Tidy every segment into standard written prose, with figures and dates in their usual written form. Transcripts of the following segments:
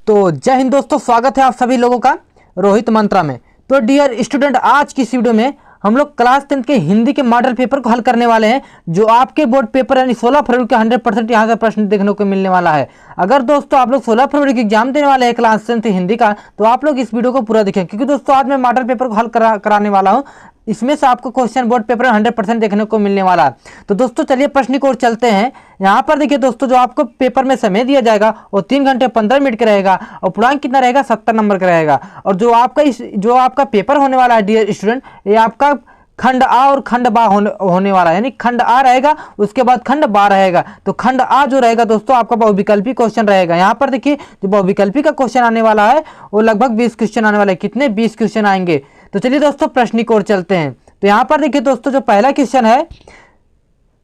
तो जय हिंद दोस्तों, स्वागत है आप सभी लोगों का रोहित मंत्रा में। तो डियर स्टूडेंट, आज की इस वीडियो में हम लोग क्लास 10 के हिंदी के मॉडल पेपर को हल करने वाले हैं, जो आपके बोर्ड पेपर यानी 16 फरवरी का 100% यहाँ से प्रश्न देखने को मिलने वाला है। अगर दोस्तों आप लोग 16 फरवरी की एग्जाम देने वाले हैं क्लास 10 हिंदी का, तो आप लोग इस वीडियो को पूरा देखें, क्योंकि दोस्तों आज मैं मॉडल पेपर को हल कराने वाला हूँ। इसमें से आपको क्वेश्चन बोर्ड पेपर 100% देखने को मिलने वाला है। तो दोस्तों चलिए प्रश्न की ओर चलते हैं। यहाँ पर देखिए दोस्तों, जो आपको पेपर में समय दिया जाएगा वो 3 घंटे 15 मिनट का रहेगा और पूर्णांक कितना रहेगा, 70 नंबर का रहेगा। और जो आपका पेपर होने वाला है डियर स्टूडेंट, ये आपका खंड आ और खंड बा होने वाला है, यानी खंड आ रहेगा, उसके बाद खंड बा रहेगा। तो खंड आ जो रहेगा दोस्तों, आपका बहुविकल्पी क्वेश्चन रहेगा। यहाँ पर देखिए जो बहुविकल्पी का क्वेश्चन आने वाला है वो लगभग 20 क्वेश्चन आने वाले हैं। कितने? 20 क्वेश्चन आएंगे। तो चलिए दोस्तों प्रश्न की ओर चलते हैं। तो यहाँ पर देखिए दोस्तों, जो पहला क्वेश्चन है,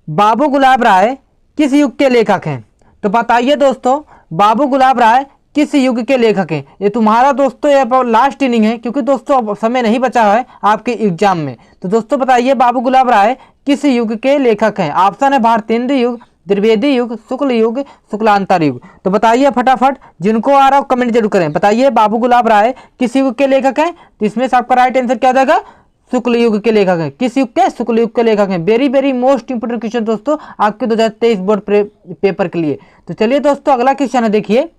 बाबू गुलाब राय किस युग के लेखक हैं? तो बताइए दोस्तों, बाबू गुलाब राय किस युग के लेखक हैं? ये तुम्हारा दोस्तों ये लास्ट इनिंग है, क्योंकि दोस्तों अब समय नहीं बचा है आपके एग्जाम में। तो दोस्तों बताइए, बाबू गुलाब राय किस युग के लेखक हैं? ऑप्शन है भारतेंदु युग, द्विवेदी युग, शुक्ल युग, शुक्लांतर युग। तो बताइए फटाफट, जिनको आ रहा हो कमेंट जरूर करें। बताइए बाबू गुलाब राय किस युग के लेखक हैं? तो इसमें से आपका राइट आंसर क्या हो जाएगा? शुक्ल युग के लेखक हैं। किस युग के? शुक्ल युग के लेखक हैं। वेरी मोस्ट इंपोर्टेंट क्वेश्चन दोस्तों आपके 2023 बोर्ड पेपर के लिए। तो चलिए दोस्तों अगला क्वेश्चन है, देखिए,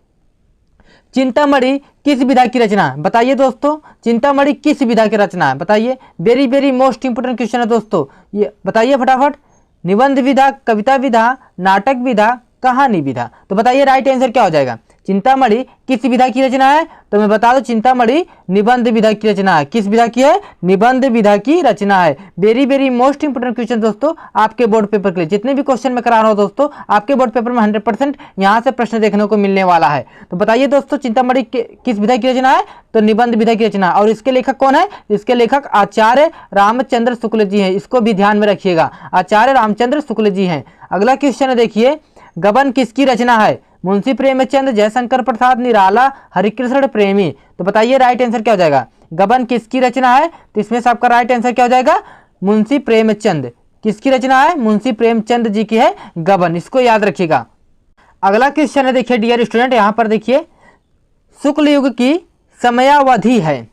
चिंतामणि किस विधा की रचना है? बताइए दोस्तों, चिंतामणि किस विधा की रचना है? बताइए। वेरी मोस्ट इंपोर्टेंट क्वेश्चन है दोस्तों, ये बताइए फटाफट। निबंध विधा, कविता विधा, नाटक विधा, कहानी विधा। तो बताइए राइट आंसर क्या हो जाएगा? चिंतामणि किस विधा की रचना है? तो मैं बता दूं, चिंतामणि निबंध विधा की रचना है। किस विधा की है? निबंध विधा की रचना है। वेरी मोस्ट इंपोर्टेंट क्वेश्चन दोस्तों आपके बोर्ड पेपर के लिए। जितने भी क्वेश्चन मैं करा रहा हूं दोस्तों, आपके बोर्ड पेपर में 100% यहां से प्रश्न देखने को मिलने वाला है। तो बताइए दोस्तों, चिंतामणि किस विधा की रचना है? तो निबंध विधा की रचना। और इसके लेखक कौन है? इसके लेखक आचार्य रामचंद्र शुक्ल जी हैं। इसको भी ध्यान में रखिएगा, आचार्य रामचंद्र शुक्ल जी हैं। अगला क्वेश्चन है, देखिए, गबन किसकी रचना है? मुंशी प्रेमचंद, जयशंकर प्रसाद, निराला, हरिकृष्ण प्रेमी। तो बताइए राइट आंसर क्या हो जाएगा? गबन किसकी रचना है? तो इसमें से आपका राइट आंसर क्या हो जाएगा? मुंशी प्रेमचंद। किसकी रचना है? मुंशी प्रेमचंद जी की है गबन। इसको याद रखिएगा। अगला क्वेश्चन है, देखिए डियर स्टूडेंट, यहाँ पर देखिए, शुक्ल युग की समयावधि है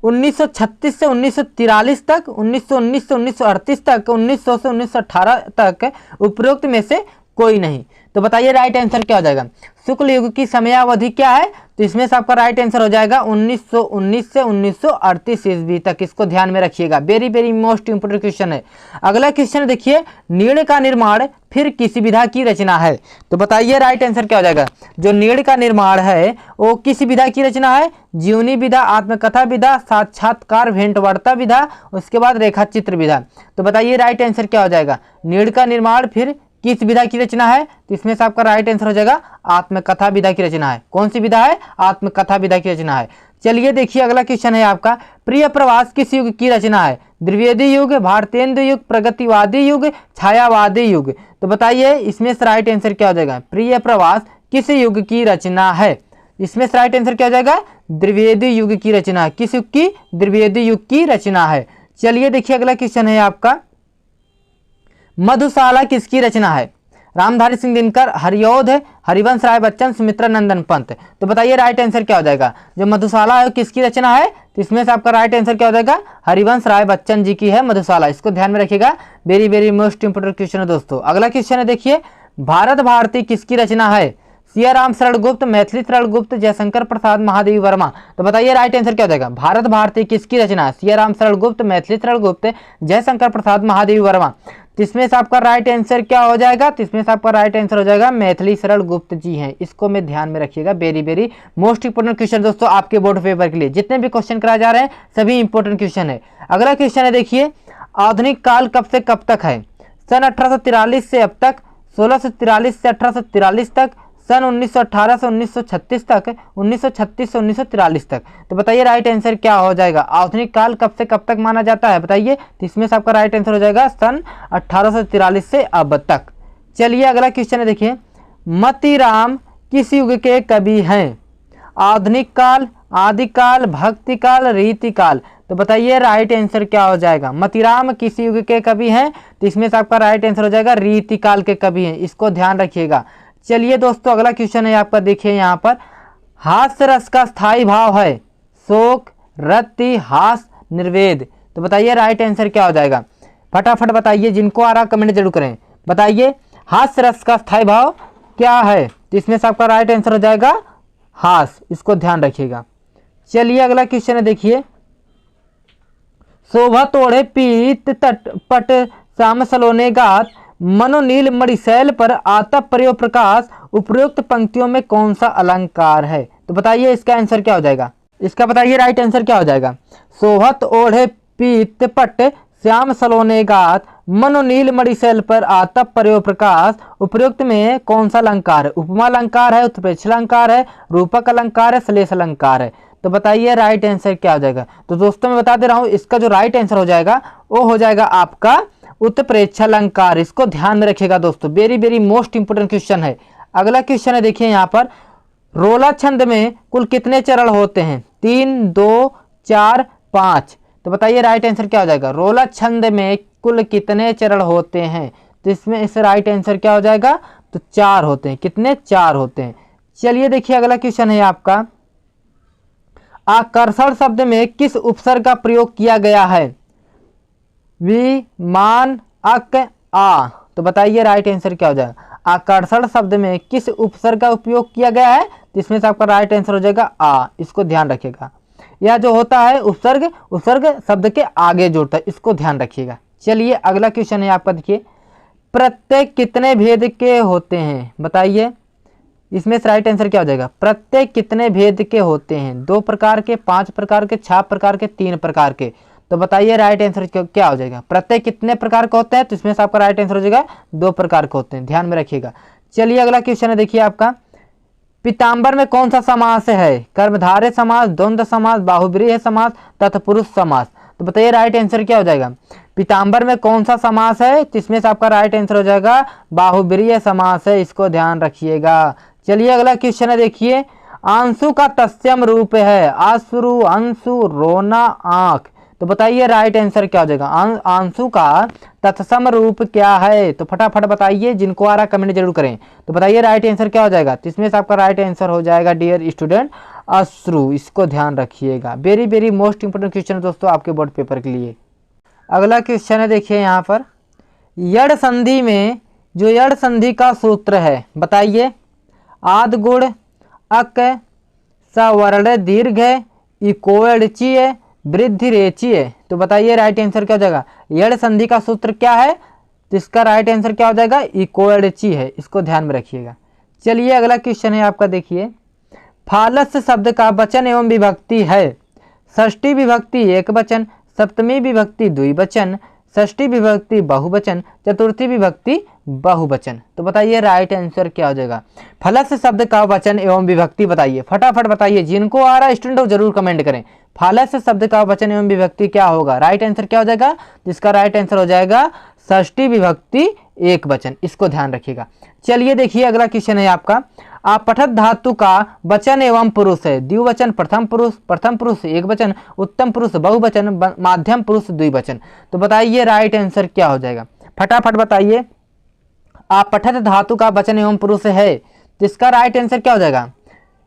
1936 से 1943 तक, 1919 से 1938 तक, 1900 से 1918 तक, उपरोक्त में से कोई नहीं। तो बताइए राइट आंसर क्या हो जाएगा? शुक्ल युग की समयावधि क्या है? तो इसमें से आपका राइट आंसर हो जाएगा 1919 से 1938 ईस्वी तक। इसको ध्यान में रखिएगा, वेरी मोस्ट इंपोर्टेंट क्वेश्चन है। अगला क्वेश्चन देखिए, नीड़ का निर्माण फिर किस विधा की रचना है? तो बताइए राइट आंसर क्या हो जाएगा? जो नीड़ का निर्माण है वो किस विधा की रचना है? जीवनी विधा, आत्मकथा विधा, साक्षात्कार भेंटवार्ता विधा, उसके बाद रेखा चित्र विधा। तो बताइए राइट आंसर क्या हो जाएगा? नीड़ का निर्माण फिर किस विधा की रचना है? तो इसमें से आपका राइट आंसर हो जाएगा आत्मकथा विधा की रचना है। कौन सी विधा है? आत्मकथा विधा की रचना है। चलिए देखिए अगला क्वेश्चन है आपका, प्रिय प्रवास किस युग की रचना है? द्विवेदी युग, भारतेंदु युग, प्रगतिवादी युग, छायावादी युग। तो बताइए इसमें से राइट आंसर क्या हो जाएगा? प्रिय प्रवास किस युग की रचना है? इसमें से राइट आंसर क्या हो जाएगा? द्विवेदी युग की रचना। किस युग की? द्विवेदी युग की रचना है। चलिए देखिए अगला क्वेश्चन है आपका, मधुशाला किसकी रचना है? रामधारी सिंह दिनकर, हरिऔध, हरिवंश राय बच्चन, सुमित्रा नंदन पंत। तो बताइए राइट आंसर क्या हो जाएगा? जो मधुशाला है किसकी रचना है? तो इसमें से आपका राइट आंसर क्या हो जाएगा? हरिवंश राय बच्चन जी की है मधुशाला। इसको ध्यान में रखिएगा, वेरी मोस्ट इंपोर्टेंट क्वेश्चन है दोस्तों। अगला क्वेश्चन है, देखिए, भारत भारती किसकी रचना है? सियाराम शरण गुप्त, मैथिली शरण गुप्त, जयशंकर प्रसाद, महादेवी वर्मा। तो बताइए राइट आंसर क्या हो जाएगा? भारत भारती किसकी रचना है? सियाराम शरण गुप्त, मैथिली शरण गुप्त, जयशंकर प्रसाद, महादेवी वर्मा। तो इसमें से आपका राइट आंसर क्या हो जाएगा? तो इसमें से आपका राइट आंसर हो जाएगा मैथिली शरण गुप्त जी हैं। इसको में ध्यान में रखिएगा, वेरी मोस्ट इंपोर्टेंट क्वेश्चन दोस्तों आपके बोर्ड पेपर के लिए। जितने भी क्वेश्चन कराए जा रहे हैं सभी इंपोर्टेंट क्वेश्चन है। अगला क्वेश्चन है, देखिए, आधुनिक काल कब से कब तक है? सन 1843 से अब तक, 1643 से 1843 तक, सन 1918 से 1936 तक, 1936 से 1943 तक। तो बताइए राइट आंसर क्या हो जाएगा? आधुनिक काल कब से कब तक माना जाता है? बताइए। तो इसमें से आपका राइट आंसर हो जाएगा सन 1843 से अब तक। चलिए अगला क्वेश्चन है, देखिए, मतीराम किस युग के कवि हैं? आधुनिक काल, आदिकाल, भक्तिकाल, रीतिकाल। तो बताइए राइट आंसर क्या हो जाएगा? मतीराम किस युग के कवि हैं? तो इसमें से आपका राइट आंसर हो जाएगा रीतिकाल के कवि हैं। इसको ध्यान रखिएगा। चलिए दोस्तों अगला क्वेश्चन है आपका, देखिए यहाँ पर, हास्य रस का स्थायी भाव है शोक, रति, हास, निर्वेद। तो बताइए राइट आंसर क्या हो जाएगा, फटाफट बताइए, जिनको आ रहा कमेंट जरूर करें। बताइए हास्य रस का स्थायी भाव क्या है, तो इसमें से आपका राइट आंसर हो जाएगा हास, इसको ध्यान रखिएगा। चलिए अगला क्वेश्चन है, देखिए। शोभा तोड़े पीत तट पट श्याम सलोने गात, मनोनील मणिशैल पर आता प्रयोग प्रकाश, उपरोक्त पंक्तियों में कौन सा अलंकार है। तो बताइए इसका आंसर क्या हो जाएगा, इसका बताइए राइट आंसर क्या हो जाएगा। शोभत ओढ़े पीत पट श्याम सलोने गात, मनोनील मणिशैल पर आता प्रयोग प्रकाश, उपरोक्त में कौन सा अलंकार है। उपमा अलंकार है, उत्प्रेक्ष अलंकार है, रूपक अलंकार है, श्लेष अलंकार है। तो बताइए राइट आंसर क्या हो जाएगा। तो दोस्तों मैं बता दे रहा हूं, इसका जो राइट आंसर हो जाएगा वो हो जाएगा आपका उत्प्रेक्ष अलंकार। इसको ध्यान में रखिएगा दोस्तों, very very most important question है। अगला क्वेश्चन है, देखिए यहाँ पर, रोला छंद में कुल कितने चरण होते हैं। 3, 2, 4, 5। तो बताइए राइट आंसर क्या हो जाएगा। रोला छंद में कुल कितने चरण होते हैं, तो इसमें इस राइट आंसर क्या हो जाएगा, तो 4 होते हैं। कितने, 4 होते हैं। चलिए देखिए अगला क्वेश्चन है आपका, आकर्षण शब्द में किस उपसर्ग का प्रयोग किया गया है। वि, मान, अक, आ। तो बताइए राइट आंसर क्या हो जाएगा। आकर्षण शब्द में किस उपसर्ग का उपयोग किया गया है, तो इसमें से आपका राइट आंसर हो जाएगा आ, इसको ध्यान रखिएगा। यह जो होता है उपसर्ग, उपसर्ग शब्द के आगे जोड़ता है, इसको ध्यान रखिएगा। चलिए अगला क्वेश्चन है आपका, देखिए। प्रत्यय कितने भेद के होते हैं, बताइए इसमें से राइट आंसर क्या हो जाएगा। प्रत्यय कितने भेद के होते हैं। 2 प्रकार के, 5 प्रकार के, 6 प्रकार के, 3 प्रकार के। तो बताइए राइट आंसर क्या हो जाएगा। प्रत्यय कितने प्रकार के होते हैं, तो इसमें से आपका राइट आंसर हो जाएगा 2 प्रकार के होते हैं, ध्यान में रखिएगा। चलिए अगला क्वेश्चन है, देखिए आपका, पीताम्बर में कौन सा समास है। कर्मधारय समास, द्वंद्व समास, बाहुव्रीहि समास, तत्पुरुष समास। तो बताइए राइट आंसर क्या हो जाएगा। पीताम्बर में कौन सा समास है, तो इसमें से आपका राइट आंसर हो जाएगा बाहुव्रीहि समास है, इसको ध्यान रखिएगा। चलिए अगला क्वेश्चन है, देखिए। आंसू का तत्सम रूप है आंसुरु, अंशु, रोना, आंख। तो बताइए राइट आंसर क्या हो जाएगा। आंसू का तत्सम रूप क्या है, तो फटाफट बताइए, जिनको आ रहा कमेंट जरूर करें। तो बताइए राइट आंसर क्या हो जाएगा, तो इसमें से आपका राइट आंसर हो जाएगा डियर स्टूडेंट अश्रु, इसको ध्यान रखिएगा। Very very most important question दोस्तों आपके बोर्ड पेपर के लिए। अगला क्वेश्चन है, देखिए यहाँ पर, यड़ संधि में जो यड़ संधि का सूत्र है, बताइए। आद गुण, अक, सवर्ण दीर्घ, इकोएडचीय, वृद्धि रेचीय। तो बताइए राइट आंसर क्या हो जाएगा। यड़ संधि का सूत्र क्या है, तो इसका राइट आंसर क्या हो जाएगा, इकोएडची है, इसको ध्यान में रखिएगा। चलिए अगला क्वेश्चन है आपका, देखिए। फालस शब्द का वचन एवं विभक्ति है। षष्ठी विभक्ति एक वचन, सप्तमी विभक्ति द्विवचन, षष्ठी विभक्ति बहुवचन, चतुर्थी विभक्ति बहुवचन। तो बताइए राइट आंसर क्या हो जाएगा। फलस शब्द का वचन एवं विभक्ति बताइए, फटाफट बताइए, जिनको आ रहा है स्टूडेंट वो जरूर कमेंट करें। फालस शब्द का वचन एवं विभक्ति क्या होगा, राइट आंसर क्या हो जाएगा। जिसका राइट आंसर हो जाएगा षष्ठी विभक्ति एक वचन, इसको ध्यान रखिएगा। चलिए देखिए अगला क्वेश्चन है आपका, आपठत धातु का वचन एवं पुरुष है। द्विवचन प्रथम पुरुष एक वचन, उत्तम पुरुष बहुवचन, माध्यम पुरुष द्विवचन। तो बताइए राइट आंसर क्या हो जाएगा, फटाफट बताइए। आपठत धातु का वचन एवं पुरुष है, तो इसका राइट आंसर क्या हो जाएगा।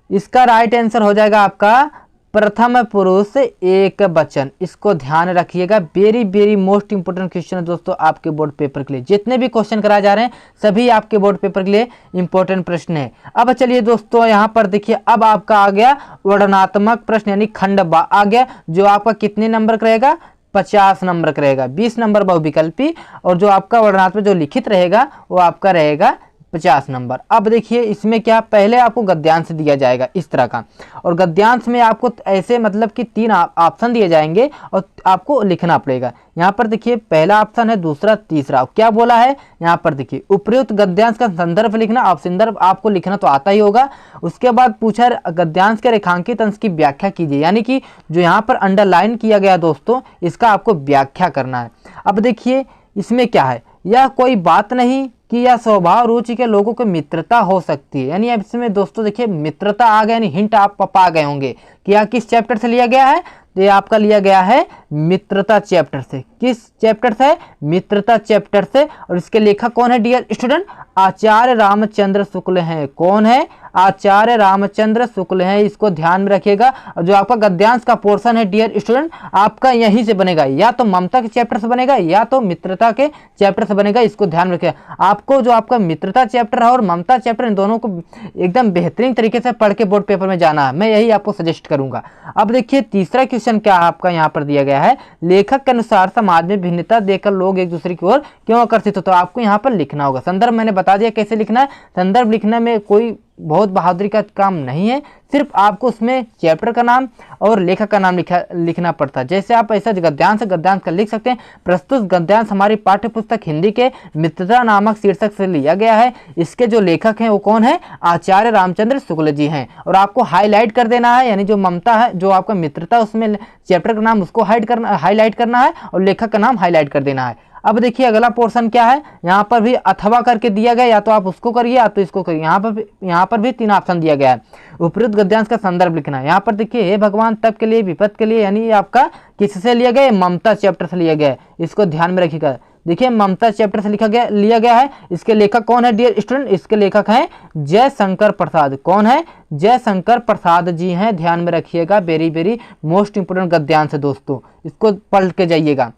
इसका राइट आंसर हो जाएगा आपका प्रथम पुरुष एक वचन, इसको ध्यान रखिएगा। Very very most important question है दोस्तों आपके बोर्ड पेपर के लिए। जितने भी क्वेश्चन कराए जा रहे हैं सभी आपके बोर्ड पेपर के लिए इंपॉर्टेंट प्रश्न है। अब चलिए दोस्तों यहाँ पर देखिए, अब आपका आ गया वर्णनात्मक प्रश्न यानी खंड बा आ गया, जो आपका कितने नंबर का रहेगा, 50 नंबर का रहेगा। 20 नंबर बहुविकल्पी, और जो आपका वर्णनात्मक जो लिखित रहेगा वो आपका रहेगा 50 नंबर। अब देखिए इसमें क्या, पहले आपको गद्यांश दिया जाएगा इस तरह का, और गद्यांश में आपको ऐसे मतलब कि 3 ऑप्शन दिए जाएंगे और आपको लिखना पड़ेगा। यहाँ पर देखिए पहला ऑप्शन है, दूसरा, तीसरा। क्या बोला है यहाँ पर देखिए, उपयुक्त गद्यांश का संदर्भ लिखना। आप संदर्भ आपको लिखना तो आता ही होगा। उसके बाद पूछा गद्यांश के रेखांकित अंश की व्याख्या कीजिए, यानी कि जो यहाँ पर अंडरलाइन किया गया दोस्तों, इसका आपको व्याख्या करना है। अब देखिए इसमें क्या है, यह कोई बात नहीं कि यह स्वभाव रुचि के लोगों की मित्रता हो सकती है। यानी अब इसमें दोस्तों देखिए मित्रता आ गया, यानी हिंट आप पा गए होंगे कि यह किस चैप्टर से लिया गया है। तो ये आपका लिया गया है मित्रता चैप्टर से। किस चैप्टर से? मित्रता चैप्टर से। और इसके लेखक कौन है डियर स्टूडेंट? आचार्य रामचंद्र शुक्ल हैं। कौन है? आचार्य रामचंद्र शुक्ल हैं, इसको ध्यान में रखिएगा। और जो आपका गद्यांश का पोर्शन है डियर स्टूडेंट, आपका यहीं से बनेगा, या तो ममता के चैप्टर से बनेगा या तो मित्रता के चैप्टर से बनेगा, इसको ध्यान रखिएगा। आपको जो आपका मित्रता चैप्टर है और ममता चैप्टर, इन दोनों को एकदम बेहतरीन तरीके से पढ़ के बोर्ड पेपर में जाना है, मैं यही आपको सजेस्ट करूंगा। अब देखिए तीसरा क्वेश्चन क्या आपका यहाँ पर दिया गया है, लेखक के अनुसार समाज में भिन्नता देखकर लोग एक दूसरे की ओर क्यों आकर्षित होते हैं। तो आपको यहाँ पर लिखना होगा, संदर्भ मैंने बता दिया कैसे लिखना है। संदर्भ लिखने में कोई बहुत बहादुरी का काम नहीं है, सिर्फ आपको उसमें चैप्टर का नाम और लेखक का नाम लिखना पड़ता है। जैसे आप ऐसा गद्यांश का लिख सकते हैं। प्रस्तुत गद्यांश हमारी पाठ्य पुस्तक हिंदी के मित्रता नामक शीर्षक से लिया गया है। इसके जो लेखक हैं वो कौन है? आचार्य रामचंद्र शुक्ल जी हैं। और आपको हाईलाइट कर देना है, यानी जो ममता है, जो आपका मित्रता, उसमें चैप्टर का नाम उसको हाईलाइट करना है और लेखक का नाम हाईलाइट कर देना है। अब देखिए अगला पोर्शन क्या है, यहाँ पर भी अथवा करके दिया गया, या तो आप उसको करिए या तो इसको करिए। यहाँ पर भी 3 ऑप्शन दिया गया है। उपयुक्त गद्यांश का संदर्भ लिखना है। यहाँ पर देखिए, हे भगवान तब के लिए विपद के लिए, यानी आपका किससे लिया गया? ममता चैप्टर से लिया गया है, इसको ध्यान में रखिएगा। देखिए ममता चैप्टर से लिया गया है। इसके लेखक कौन है डियर स्टूडेंट? इसके लेखक हैं जयशंकर प्रसाद। कौन है? जयशंकर प्रसाद जी हैं, ध्यान में रखिएगा। वेरी वेरी मोस्ट इंपोर्टेंट गद्यांश है दोस्तों, इसको पढ़ के जाइएगा।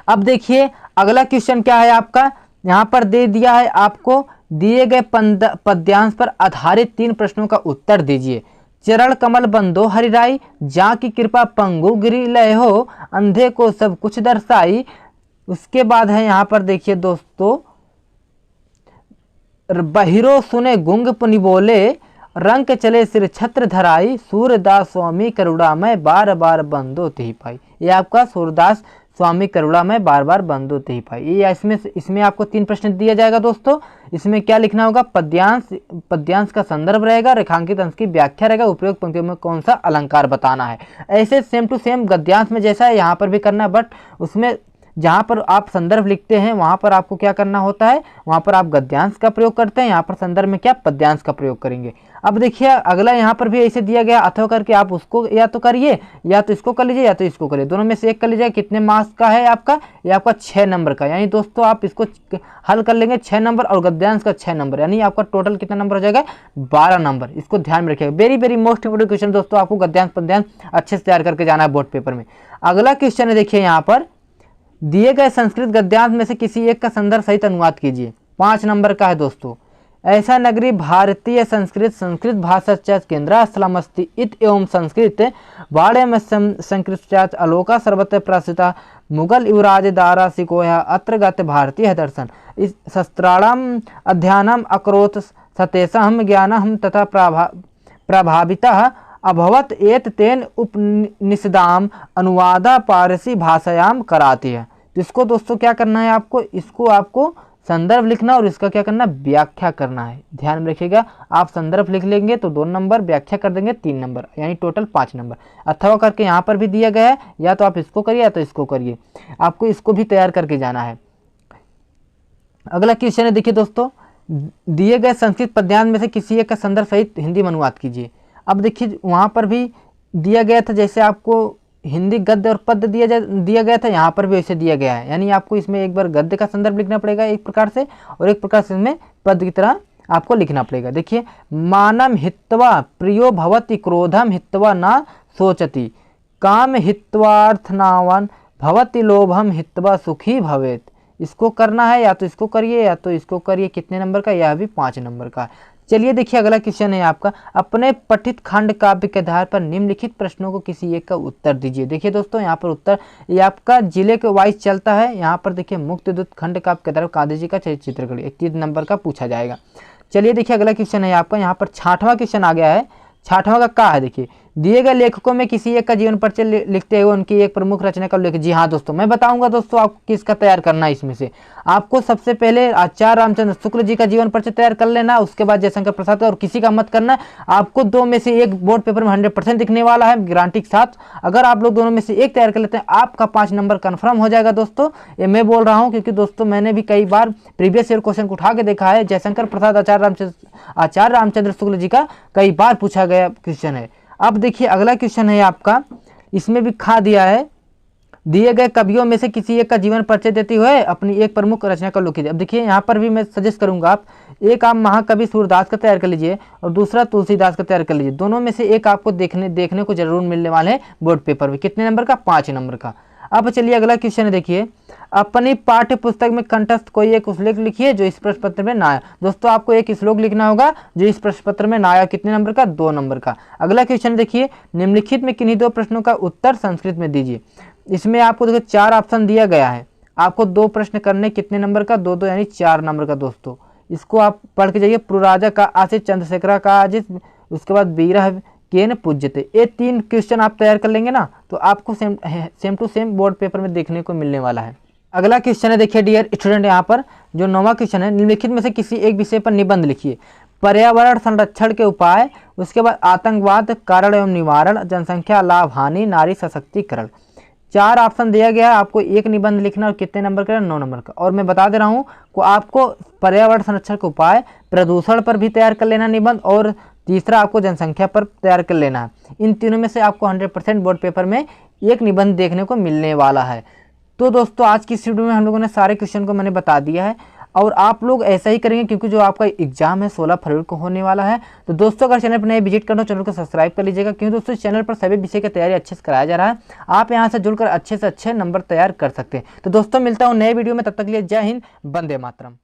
अब देखिए अगला क्वेश्चन क्या है आपका, यहाँ पर दे दिया है आपको, दिए गए पद्यांश पर आधारित 3 प्रश्नों का उत्तर दीजिए। चरण कमल बंदो हरिराई, जा की कृपा पंगु गिरी लय हो, अंधे को सब कुछ दर्शाई। उसके बाद है यहाँ पर देखिए दोस्तों, बहिरो सुने गुंग पुनि बोले, रंग चले सिर छत्र धराई, सूरदास स्वामी करुणा में बार बार बंदो तिहि पाई। ये आपका सूरदास स्वामी करुणा में बार बार बंदो तिहि पाई। ये इसमें आपको 3 प्रश्न दिया जाएगा दोस्तों। इसमें क्या लिखना होगा? पद्यांश का संदर्भ रहेगा, रेखांकित अंश की व्याख्या रहेगा, उपयुक्त पंक्तियों में कौन सा अलंकार बताना है। ऐसे सेम टू सेम गद्यांश में जैसा है यहाँ पर भी करना है, बट उसमें जहाँ पर आप संदर्भ लिखते हैं वहाँ पर आपको क्या करना होता है, वहाँ पर आप गद्यांश का प्रयोग करते हैं, यहाँ पर संदर्भ में क्या पद्यांश का प्रयोग करेंगे। अब देखिए अगला यहाँ पर भी ऐसे दिया गया, अथवा करके आप उसको या तो करिए या तो इसको कर लीजिए या तो इसको करिए, दोनों में से एक कर लीजिए। कितने मार्क्स का है आपका? ये आपका 6 नंबर का, यानी दोस्तों आप इसको हल कर लेंगे 6 नंबर और गद्यांश का 6 नंबर, यानी आपका टोटल कितना नंबर हो जाएगा? 12 नंबर। इसको ध्यान में रखिएगा। Very very most important question दोस्तों, आपको गद्यांश पद्यांश अच्छे से तैयार करके जाना है बोर्ड पेपर में। अगला क्वेश्चन है देखिए यहाँ पर, दिए गए संस्कृत गद्यांश में से किसी एक का संदर्भ सहित अनुवाद कीजिए। 5 नंबर का है दोस्तों। ऐसा नगरी भारतीय संस्कृत भाषा केंद्र स्थलमस्ति इत एवं संस्कृत वाणे में संस्कृत अलोका सर्वत्र प्रसिद्ध मुगल युवराज दारा सिकोया अत्र गत भारतीय दर्शन इस शस्त्राणाम अध्ययनम अकरोत् सतेषां ज्ञानम तथा प्रभावितः अभवत एत तेन उपनिषदाम अनुवादा पारसी भाषायाम कराती है। तो इसको दोस्तों क्या करना है आपको? इसको आपको संदर्भ लिखना और इसका क्या करना? व्याख्या करना है। ध्यान में रखिएगा, आप संदर्भ लिख लेंगे तो 2 नंबर, व्याख्या कर देंगे 3 नंबर, यानी टोटल 5 नंबर। अथवा करके यहाँ पर भी दिया गया है, या तो आप इसको करिए या तो इसको करिए, आपको इसको भी तैयार करके जाना है। अगला क्वेश्चन है देखिए दोस्तों, दिए गए संस्कृत पद्यांश में से किसी एक का संदर्भ सहित हिंदी में अनुवाद कीजिए। अब देखिए वहाँ पर भी दिया गया था, जैसे आपको हिंदी गद्य और पद्य दिया गया था, यहाँ पर भी वैसे दिया गया है, यानी आपको इसमें एक बार गद्य का संदर्भ लिखना पड़ेगा एक प्रकार से, और एक प्रकार से इसमें पद्य की तरह आपको लिखना पड़ेगा। देखिए, मानम हित्वा प्रियो भवति क्रोधम हित्वा ना सोचति, काम हित्वार्थनावन भवति लोभम हित्वा सुखी भवेत। इसको करना है, या तो इसको करिए या तो इसको करिए। कितने नंबर का? यह भी 5 नंबर का। चलिए देखिए अगला क्वेश्चन है आपका, अपने पठित खंड काव्य के आधार पर निम्नलिखित प्रश्नों को किसी एक का उत्तर दीजिए। देखिए दोस्तों यहाँ पर उत्तर ये आपका जिले के वाइज चलता है। यहाँ पर देखिए मुक्तदूत खंड काव्य के आधार पर गांधी जी का चित्रकला 31 नंबर का पूछा जाएगा। चलिए देखिए अगला क्वेश्चन है आपका, यहाँ पर 6वां क्वेश्चन आ गया है। 6वां का क्या है? देखिए, दिए गए लेखकों में किसी एक का जीवन परिचय लिखते हुए उनकी एक प्रमुख रचना का उल्लेख। जी हाँ दोस्तों, मैं बताऊंगा दोस्तों आपको किसका तैयार करना है। इसमें से आपको सबसे पहले आचार्य रामचंद्र शुक्ल जी का जीवन परिचय तैयार कर लेना, उसके बाद जयशंकर प्रसाद का, और किसी का मत करना। आपको 2 में से एक बोर्ड पेपर में 100% दिखने वाला है गारंटी के साथ। अगर आप लोग दोनों में से एक तैयार कर लेते हैं, आपका 5 नंबर कन्फर्म हो जाएगा दोस्तों। ये मैं बोल रहा हूँ क्योंकि दोस्तों मैंने भी कई बार प्रीवियस ईयर क्वेश्चन को उठा के देखा है। जयशंकर प्रसाद आचार्य रामचंद्र शुक्ल जी का कई बार पूछा गया क्वेश्चन है। अब देखिए अगला क्वेश्चन है आपका, इसमें भी खा दिया है दिए गए कवियों में से किसी एक का जीवन परिचय देते हुए अपनी एक प्रमुख रचना का उल्लेख कीजिए। अब देखिए यहाँ पर भी मैं सजेस्ट करूंगा आप महाकवि सूरदास का तैयार कर लीजिए और दूसरा तुलसीदास का तैयार कर लीजिए। दोनों में से एक आपको देखने को जरूर मिलने वाले हैं बोर्ड पेपर में। कितने नंबर का? 5 नंबर का। अब चलिए अगला क्वेश्चन है, देखिए अपनी पाठ्य पुस्तक में कंठस्थ कोई एक श्लोक लिखिए जो इस प्रश्न पत्र में ना आया। दोस्तों आपको एक श्लोक लिखना होगा जो इस प्रश्न पत्र में ना आया। कितने नंबर का? 2 नंबर का। अगला क्वेश्चन देखिए, निम्नलिखित में किन्हीं 2 प्रश्नों का उत्तर संस्कृत में दीजिए। इसमें आपको देखो 4 ऑप्शन दिया गया है, आपको 2 प्रश्न करने। कितने नंबर का? 2 यानी 4 नंबर का। दोस्तों इसको आप पढ़ के जाइए। पुराजा का आशिष चंद्रशेखर का आजिश, उसके बाद बीरह केन पूज्यते। ये 3 क्वेश्चन आप तैयार कर लेंगे ना तो आपको same to same board paper में देखने को मिलने वाला है। अगला क्वेश्चन है, देखिए डियर स्टूडेंट, यहाँ पर जो 9वां क्वेश्चन है, निम्नलिखित में से किसी एक विषय पर निबंध लिखिए। पर्यावरण संरक्षण के उपाय, उसके बाद आतंकवाद कारण एवं निवारण, जनसंख्या लाभ हानि, नारी सशक्तिकरण। 4 ऑप्शन दिया गया है, आपको एक निबंध लिखना और कितने नंबर का? 9 नंबर का। और मैं बता दे रहा हूँ को आपको पर्यावरण संरक्षण के उपाय, प्रदूषण पर भी तैयार कर लेना निबंध, और तीसरा आपको जनसंख्या पर तैयार कर लेना है। इन तीनों में से आपको 100% बोर्ड पेपर में एक निबंध देखने को मिलने वाला है। तो दोस्तों आज की इस वीडियो में हम लोगों ने सारे क्वेश्चन को मैंने बता दिया है और आप लोग ऐसा ही करेंगे क्योंकि जो आपका एग्जाम है 16 फरवरी को होने वाला है। तो दोस्तों अगर चैनल पर नए विजिट करना हो चैनल को सब्सक्राइब कर लीजिएगा, क्योंकि दोस्तों इस चैनल पर सभी विषय की तैयारी अच्छे से कराया जा रहा है। आप यहाँ से जुड़कर अच्छे से अच्छे नंबर तैयार कर सकते हैं। तो दोस्तों मिलता हूँ नए वीडियो में, तब तक के लिए जय हिंद, वंदे मातरम।